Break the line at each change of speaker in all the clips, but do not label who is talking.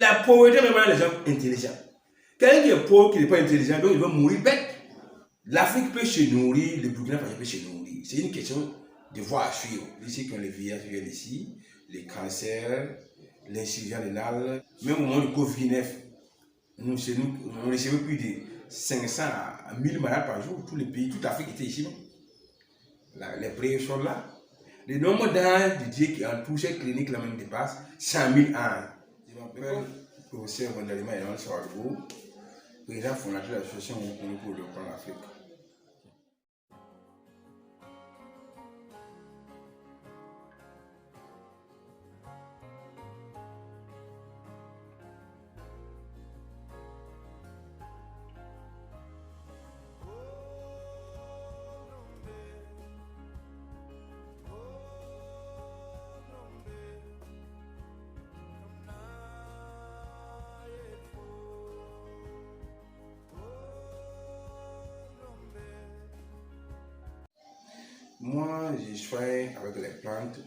La pauvreté me rend les gens intelligents. Quelqu'un qui est pauvre, qui n'est pas intelligent, donc il va mourir bête. L'Afrique peut se nourrir, le Burkina Faso peut se nourrir. C'est une question de voir à suivre. Ici, quand les vieillards viennent ici, les cancers, l'insuffisance rénale, même au moment du Covid-19, on recevait plus de 500 à 1000 malades par jour. Tous les pays, toute l'Afrique était ici. Les preuves sont là. Le nombre d'âges de Dieu qui entoure cette clinique là même dépasse 100 000 ans. Je m'appelle le professeur Gondalima Elan Sawargo, président fondateur de l'association pour le plan d'Afrique. Moi, je soigne avec les plantes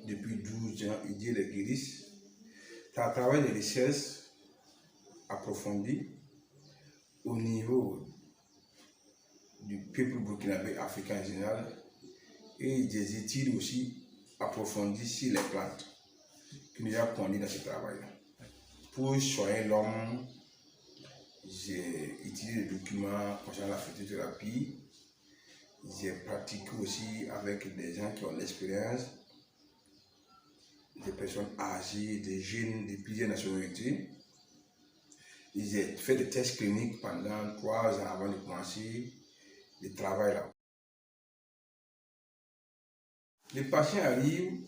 depuis 12 ans et Dieu les guérisse. C'est à travers des recherches approfondies au niveau du peuple burkinabé africain en général et des études aussi approfondies sur les plantes qui nous ont conduit dans ce travail-là. Pour soigner l'homme, j'ai étudié des documents concernant la phytothérapie. J'ai pratiqué aussi avec des gens qui ont l'expérience, des personnes âgées, des jeunes de plusieurs nationalités. J'ai fait des tests cliniques pendant 3 ans avant de commencer le travail là. Les patients arrivent,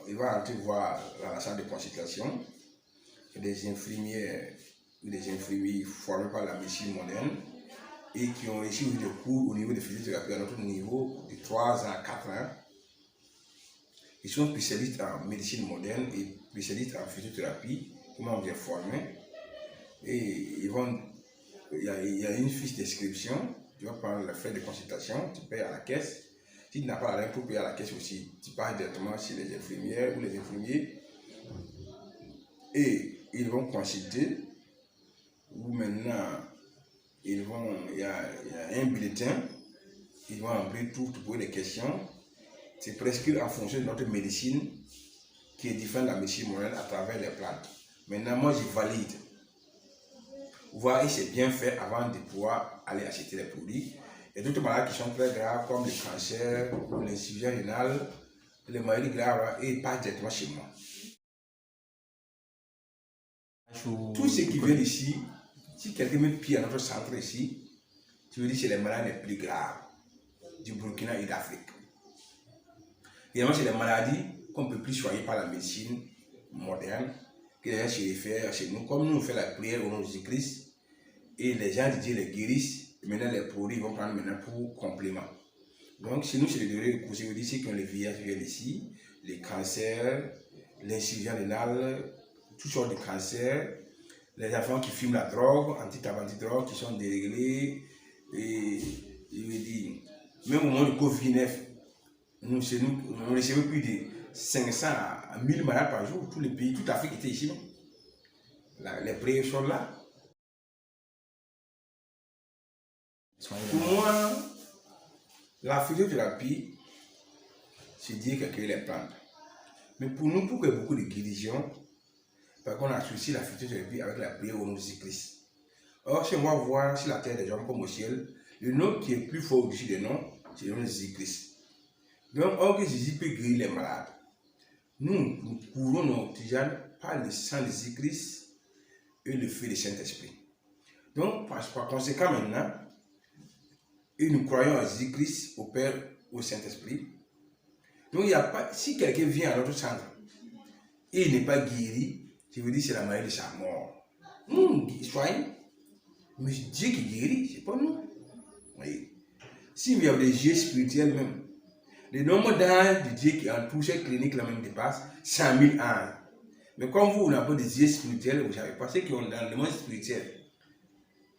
ils vont entrer voir la salle de consultation. Il y a des infirmières ou des infirmiers formés par la médecine moderne et qui ont reçu des cours au niveau de physiothérapie à notre niveau de 3 ans à 4 ans. Ils sont spécialistes en médecine moderne et spécialistes en physiothérapie, comment on est formé. Et il y a une fiche d'inscription, tu vas prendre les frais de consultation, tu payes à la caisse. Si tu n'as pas l'argent pour payer à la caisse aussi, tu pars directement chez les infirmières ou les infirmiers et ils vont consulter. Ou maintenant, il y a un bulletin, ils vont remplir tout pour poser des questions. C'est presque en fonction de notre médecine qui est différente de la médecine moderne à travers les plantes. Maintenant, moi, je valide. Voir si c'est bien fait avant de pouvoir aller acheter les produits. Il y a d'autres maladies qui sont très graves comme le cancer, l'insuffisance rénale, les maladies graves et pas directement chez moi. Tout ce qui vient d'ici, si quelqu'un met pied à notre centre ici, tu veux dire que c'est les maladies les plus graves du Burkina et d'Afrique. Évidemment, c'est les maladies qu'on ne peut plus soigner par la médecine moderne, que les gens se réfèrent chez nous. Comme nous, on fait la prière au nom de Jésus-Christ, et les gens de Dieu les guérissent, et maintenant les produits vont prendre maintenant pour complément. Donc, chez nous, c'est le degré de cause. C'est que les vieillards viennent ici, les cancers, l'insuffisance rénale, toutes sortes de cancers, les enfants qui fument la drogue, anti-drogue, qui sont déréglés, et je veux dire, même au moment du Covid-19, on recevait plus de 500 à 1000 malades par jour. Tous les pays, toute l'Afrique était ici. Les preuves sont là. Pour moi, la physiothérapie, c'est dire qu'il crée les plantes. Mais pour nous, pour qu'il y ait beaucoup de guérison, parce qu'on associe la physiothérapie avec la prière au nom de Jésus-Christ. Or, si on va voir sur la terre des hommes comme au ciel, le nom qui est plus fort au-dessus des noms, c'est le nom de Jésus-Christ. Donc, or que Jésus peut guérir les malades. Nous courons nos tisanes par le sang de Jésus-Christ et le feu du Saint-Esprit. Donc, par conséquent, maintenant, et nous croyons à Jésus-Christ, au Père, au Saint-Esprit. Donc, il n'y a pas, si quelqu'un vient à notre centre et il n'est pas guéri, je veux dire c'est la maladie de sa mort. Nous soignons, mais Dieu qui guérit, c'est pas nous. Oui. S'il y a des yeux spirituels même, le nombre d'âges de Dieu qui entoure cette clinique là même dépasse 100 000 ans. Mais comme vous n'avez pas des yeux spirituels, vous ne savez pas ceux qui sont dans le monde spirituel.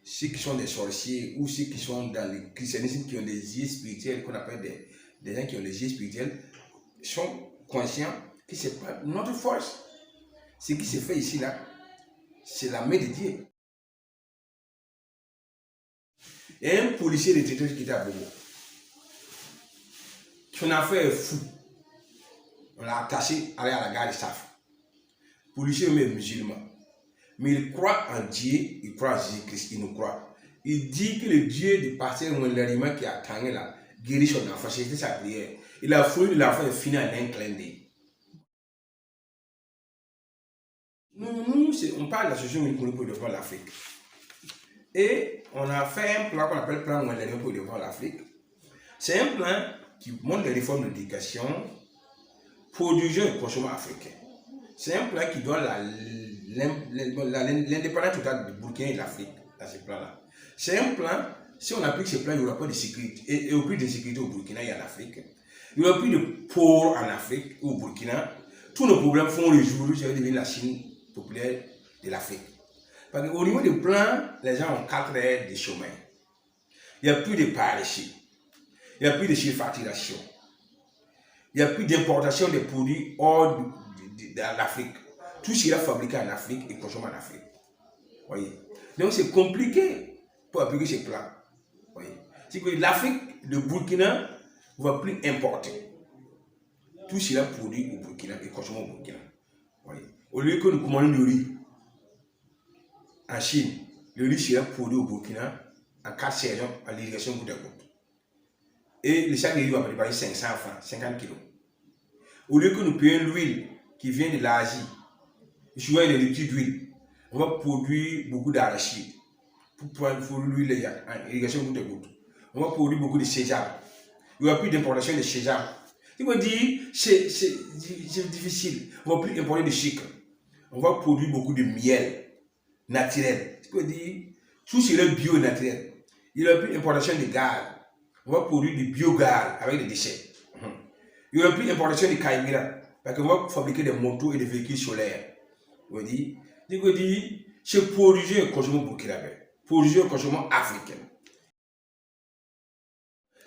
Ceux qui sont des sorciers ou ceux qui sont dans le christianisme qui ont des yeux spirituels, qu'on appelle des gens qui ont des yeux spirituels, sont conscients que ce n'est pas notre force. Ce qui se fait ici, là, c'est la main de Dieu. Il y a un policier retraité qui était à Bobo. Son affaire est fou. On l'a attaché à la gare de Saf. Le policier est musulman. Mais il croit en Dieu, il croit en Jésus-Christ, il nous croit. Il dit que le Dieu du pasteur Moulerima qui a attendu là, guérit son enfant, c'était sa prière. Il a foulé l'enfant et fini en un clin d'œil. Nous, on parle de la l'association Moulerima pour le développement de l'Afrique. Et on a fait un plan qu'on appelle le plan Moulerima pour le développement de l'Afrique. C'est un plan qui montre les réformes de l'éducation, produisant et consommant africain. C'est un plan qui donne l'indépendance totale du Burkina et de l'Afrique dans ce plan-là. C'est un plan, si on applique ce plan, il n'y aura pas de sécurité. Et au plus de sécurité au Burkina et en Afrique, il n'y aura plus de pauvres en Afrique ou au Burkina. Tous nos problèmes font résoudre, ça va devenir la Chine populaire de l'Afrique. Parce qu'au niveau du plan, les gens ont 4 heures de chemin. Il n'y a plus de parachutes. Il n'y a plus de surfacturation. Il n'y a plus d'importation des produits hors de l'Afrique. Tout ce qui est fabriqué en Afrique et consommé en Afrique. Voyez. Donc c'est compliqué pour appliquer ces plans. Voyez. C'est que l'Afrique, le Burkina, ne va plus importer. Tout ce qui est produit au Burkina et consommé au Burkina. Voyez. Au lieu que nous commandons du riz en Chine, le riz sera produit au Burkina en 4 saisons à l'irrigation goutte à goutte. Et le sac de riz va préparer 500 francs, 50 kilos. Au lieu que nous payions l'huile qui vient de l'Asie, souvent il y a des petits d'huile, on va produire beaucoup d'arachide pour l'huile en irrigation goutte à goutte. On va produire beaucoup de sésame. Il n'y aura plus d'importation de sésame. Il va dire c'est difficile. On ne va plus importer de sucre. On va produire beaucoup de miel naturel. Il veut dire tout c'est bio naturel. Il n'y aura plus d'importation de gaz. On va produire du biogaz avec des déchets. Il n'y aura plus d'importation de carburant. Parce qu'on va fabriquer des motos et des véhicules solaires. Il veut dire c'est produire un consommation burkinabé. Produire un consommation africain.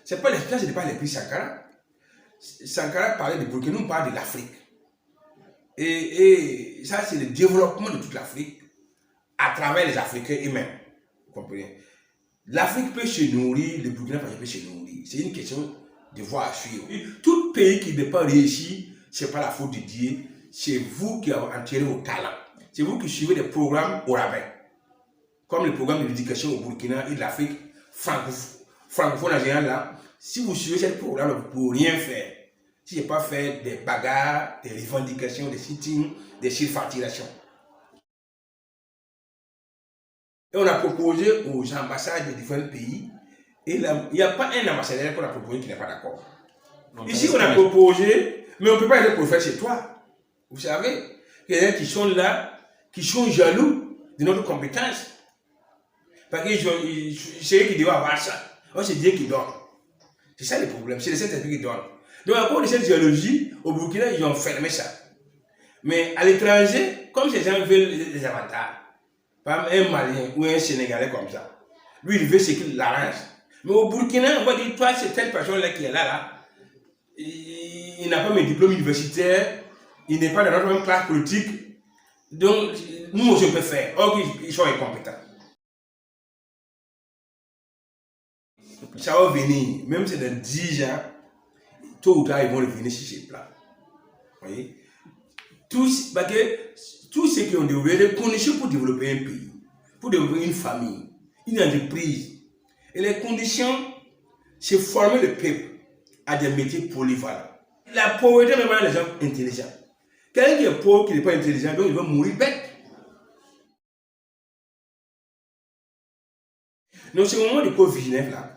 Ce n'est pas les prix Sankara. Sankara parlait de Burkina, nous parle de l'Afrique. Et ça, c'est le développement de toute l'Afrique à travers les Africains eux-mêmes. Vous comprenez? L'Afrique peut se nourrir, le Burkina Faso peut se nourrir. C'est une question de voie à suivre. Tout pays qui n'est pas réussi, ce n'est pas la faute de Dieu. C'est vous qui avez enterré vos talents. C'est vous qui suivez des programmes au rabais. Comme le programme de l'éducation au Burkina et de l'Afrique francophone en général là. Si vous suivez ce programme, vous ne pouvez rien faire. Si ce n'est pas faire des bagarres, des revendications, des sittings, des surfacturations. Et on a proposé aux ambassades de différents pays, et il n'y a pas un ambassadeur qu'on a proposé qui n'est pas d'accord. Ici, on a proposé, mais on ne peut pas être prophète chez toi. Vous savez, il y a des gens qui sont là, qui sont jaloux de notre compétence. Parce que c'est eux qui doivent avoir ça. C'est Dieu qui donne. C'est ça le problème, c'est le Saint-Esprit qui donne. Donc, à cause de cette géologie, au Burkina, ils ont fermé ça. Mais à l'étranger, comme ces gens veulent les avantages, par exemple, un Malien ou un Sénégalais comme ça, lui, il veut ce qu'il l'arrange. Mais au Burkina, on va dire, toi, c'est telle personne-là qui est là, il n'a pas mes diplômes universitaires, il n'est pas dans notre même classe politique, donc, nous aussi, on peut faire. Or, ils sont incompétents. Ça va venir, même si dans 10 ans, tôt ou tard, ils vont revenir sur ces plans. Vous voyez? Parce que tous ceux qui ont développé des conditions pour développer un pays, pour développer une famille, une entreprise. Et les conditions, c'est former le peuple à des métiers polyvalents. La pauvreté, même les gens intelligents. Quelqu'un qui est pauvre, qui n'est pas intelligent, donc il va mourir bête. Donc, c'est au moment de Covid-19 là.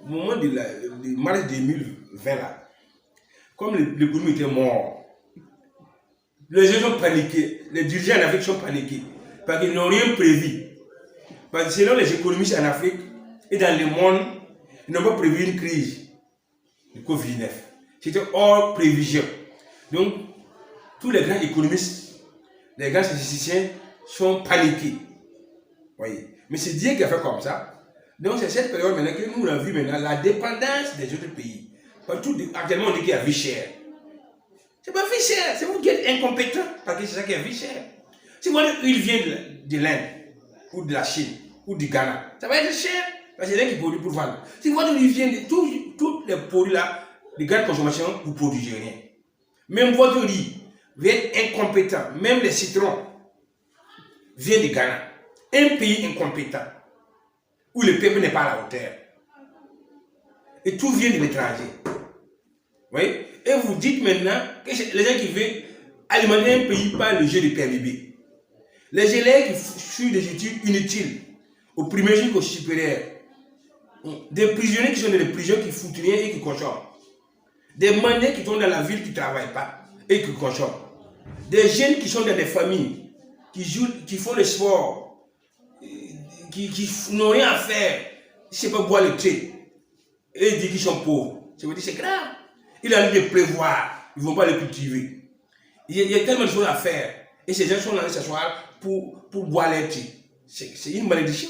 Au moment de mars 2020 là, comme l'économie était mort, les gens sont paniqués, les dirigeants en Afrique sont paniqués, parce qu'ils n'ont rien prévu. Parce que selon les économistes en Afrique et dans le monde, ils n'ont pas prévu une crise de Covid-19. C'était hors prévision. Donc, tous les grands économistes, les grands statisticiens sont paniqués. Voyez. Mais c'est Dieu qui a fait comme ça. Donc c'est cette période maintenant que nous avons vu maintenant la dépendance des autres pays. Actuellement on dit qu'il y a vie chère. C'est pas vie chère, c'est vous qui êtes incompétent, parce que c'est ça qui est vie chère. Si votre huile vient de l'Inde, ou de la Chine, ou du Ghana, ça va être cher, parce que c'est là qui produit pour vendre. Si votre huile vient de tous les produits là, de grande consommation, vous ne produisez rien. Même votre riz va être incompétent, même les citrons viennent du Ghana. Un pays incompétent, où le peuple n'est pas à la hauteur. Et tout vient de l'étranger. Oui? Et vous dites maintenant que les gens qui veulent alimenter un pays par le jeu de PMB. Les élèves qui suivent des études inutiles, au primaire jusqu'au supérieur. Des prisonniers qui sont dans les prisons qui foutent rien et qui consomment. Des mendiants qui sont dans la ville qui ne travaillent pas et qui consomment. Des jeunes qui sont dans des familles, qui jouent, qui font le sport, qui n'ont rien à faire, je ne sais pas boire le thé. Et ils disent qu'ils sont pauvres. Je me dis, c'est grave. Il a envie de prévoir. Ils ne vont pas les cultiver. Il y a tellement de choses à faire. Et ces gens sont allés s'asseoir pour boire leur thé. C'est une malédiction.